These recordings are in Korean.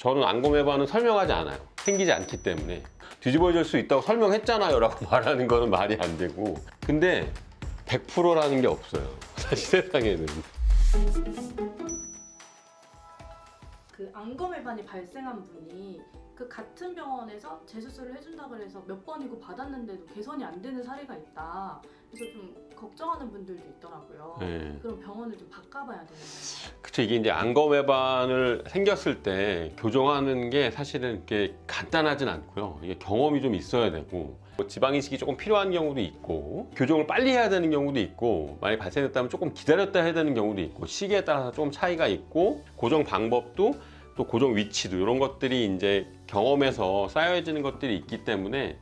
저는 안검해반은 설명하지 않아요. 생기지 않기 때문에. 뒤집어질 수 있다고 설명했잖아요 라고 말하는 거는 말이 안 되고. 근데 100%라는 게 없어요. 사실 세상에는. 그 안검해반이 발생한 분이 그 같은 병원에서 재수술을 해준다고 해서 몇 번이고 받았는데도 개선이 안 되는 사례가 있다. 그래서 좀 걱정하는 분들도 있더라고요. 네. 그럼 병원을 좀 바꿔봐야 되는 거예요. 그쵸, 이게 이제 안검해반을 생겼을 때 교정하는 게 사실은 이렇게 간단하진 않고요. 이게 경험이 좀 있어야 되고, 뭐 지방이식이 조금 필요한 경우도 있고, 교정을 빨리 해야 되는 경우도 있고, 만약 발생했다면 조금 기다렸다 해야 되는 경우도 있고, 시기에 따라서 조금 차이가 있고, 고정 방법도 또 고정 위치도 이런 것들이 이제 경험에서 쌓여지는 것들이 있기 때문에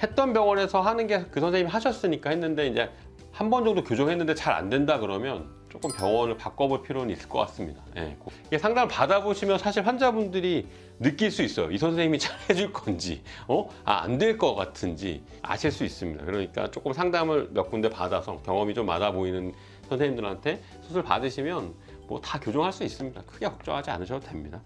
했던 병원에서 하는 게 그 선생님이 하셨으니까 했는데 이제 한 번 정도 교정했는데 잘 안 된다 그러면 조금 병원을 바꿔볼 필요는 있을 것 같습니다. 예. 이게 상담을 받아보시면 사실 환자분들이 느낄 수 있어요. 이 선생님이 잘 해줄 건지, 안 될 것 같은지 아실 수 있습니다. 그러니까 조금 상담을 몇 군데 받아서 경험이 좀 맞아 보이는 선생님들한테 수술 받으시면 뭐 다 교정할 수 있습니다. 크게 걱정하지 않으셔도 됩니다.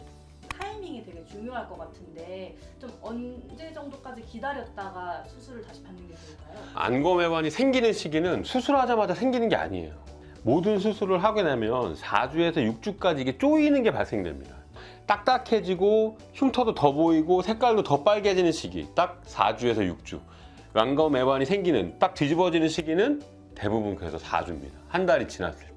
타이밍이 되게 중요할 것 같은데 좀 언제 정도까지 기다렸다가 수술을 다시 받는 게 좋을까요? 안검해반이 생기는 시기는 수술하자마자 생기는 게 아니에요. 모든 수술을 하게 되면 4주에서 6주까지 이게 쪼이는 게 발생됩니다. 딱딱해지고 흉터도 더 보이고 색깔도 더 빨개지는 시기, 딱 4주에서 6주. 안검해반이 생기는 딱 뒤집어지는 시기는 대부분 그래서 4주입니다. 한 달이 지났을 때.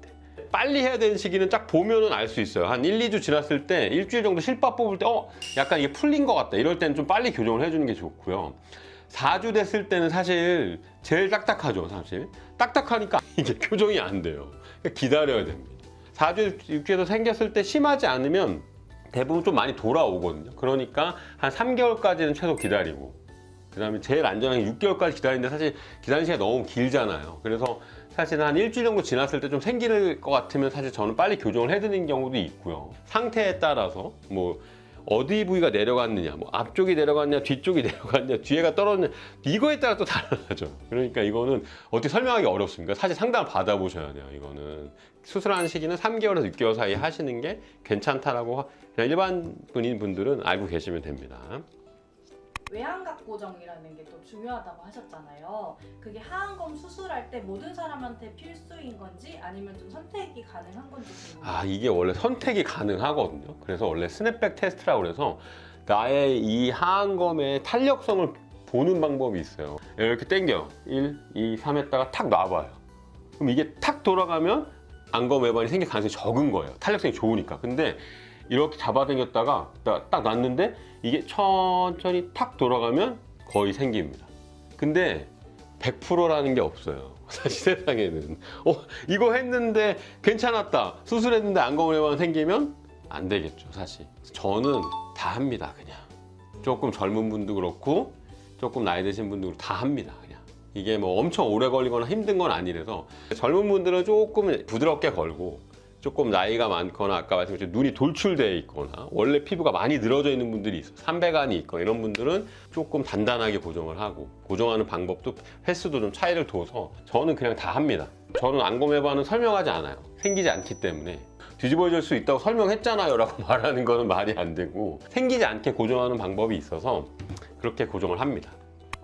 빨리 해야 되는 시기는 딱 보면은 알 수 있어요. 한 1, 2주 지났을 때 일주일 정도 실밥 뽑을 때 약간 이게 풀린 것 같다. 이럴 때는 좀 빨리 교정을 해주는 게 좋고요. 4주 됐을 때는 사실 제일 딱딱하죠. 사실 딱딱하니까 이게 교정이 안 돼요. 그러니까 기다려야 됩니다. 4주, 6주에서 생겼을 때 심하지 않으면 대부분 좀 많이 돌아오거든요. 그러니까 한 3개월까지는 최소 기다리고, 그 다음에 제일 안전하게 6개월까지 기다리는데 사실 기다리는 시간이 너무 길잖아요. 그래서 사실 한 일주일 정도 지났을 때 좀 생길 것 같으면 사실 저는 빨리 교정을 해드리는 경우도 있고요. 상태에 따라서 뭐 어디 부위가 내려갔느냐, 뭐 앞쪽이 내려갔냐, 뒤쪽이 내려갔냐, 뒤에가 떨어졌냐, 이거에 따라 또 달라져. 그러니까 이거는 어떻게 설명하기 어렵습니다. 사실 상담을 받아보셔야 돼요. 이거는 수술하는 시기는 3개월에서 6개월 사이에 하시는 게 괜찮다라고 그냥 일반 분들은 알고 계시면 됩니다. 외양각 고정이라는 게 또 중요하다고 하셨잖아요. 그게 하안검 수술할 때 모든 사람한테 필수인 건지 아니면 좀 선택이 가능한 건지 궁금해요. 이게 원래 선택이 가능하거든요. 그래서 원래 스냅백 테스트라고 그래서 나의 이 하안검의 탄력성을 보는 방법이 있어요. 이렇게 당겨 1, 2, 3 했다가 탁 놔봐요. 그럼 이게 탁 돌아가면 안검해반이 생길 가능성이 적은 거예요. 탄력성이 좋으니까. 근데 이렇게 잡아당겼다가 딱 놨는데 이게 천천히 탁 돌아가면 거의 생깁니다. 근데 100%라는 게 없어요. 사실 세상에는. 이거 했는데 괜찮았다. 수술했는데 안검해반 생기면 안 되겠죠, 사실. 저는 다 합니다, 그냥. 조금 젊은 분도 그렇고 조금 나이 드신 분도 다 합니다, 그냥. 이게 뭐 엄청 오래 걸리거나 힘든 건 아니라서 젊은 분들은 조금 부드럽게 걸고 조금 나이가 많거나 아까 말씀드린 눈이 돌출되어 있거나 원래 피부가 많이 늘어져 있는 분들이 있어요. 삼배간이 있거나 이런 분들은 조금 단단하게 고정을 하고 고정하는 방법도 횟수도 좀 차이를 둬서 저는 그냥 다 합니다. 저는 안검해반은 설명하지 않아요. 생기지 않기 때문에. 뒤집어질 수 있다고 설명했잖아요 라고 말하는 거는 말이 안 되고 생기지 않게 고정하는 방법이 있어서 그렇게 고정을 합니다.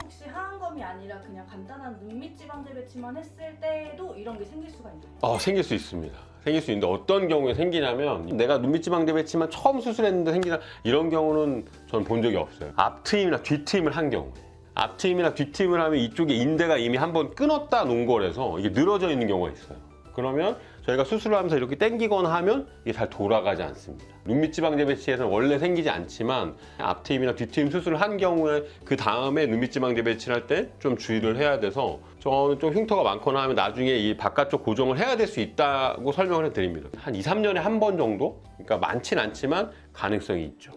혹시 하안검이 아니라 그냥 간단한 눈밑지방 재배치만 했을 때도 이런 게 생길 수가 있나요? 생길 수 있습니다. 생길 수 있는데 어떤 경우에 생기냐면 내가 눈밑지방 재배치만 처음 수술했는데 생기나 이런 경우는 저는 본 적이 없어요. 앞트임이나 뒤트임을 한 경우에 앞트임이나 뒤트임을 하면 이쪽에 인대가 이미 한번 끊었다 놓은 거라서 이게 늘어져 있는 경우가 있어요. 그러면 저희가 수술을 하면서 이렇게 당기거나 하면 이게 잘 돌아가지 않습니다. 눈밑지방 재배치에서는 원래 생기지 않지만 앞트임이나 뒤트임 수술을 한 경우에 그 다음에 눈밑지방 재배치를 할 때 좀 주의를 해야 돼서 저는 좀 흉터가 많거나 하면 나중에 이 바깥쪽 고정을 해야 될 수 있다고 설명을 해드립니다. 한 2, 3년에 한 번 정도? 그러니까 많진 않지만 가능성이 있죠.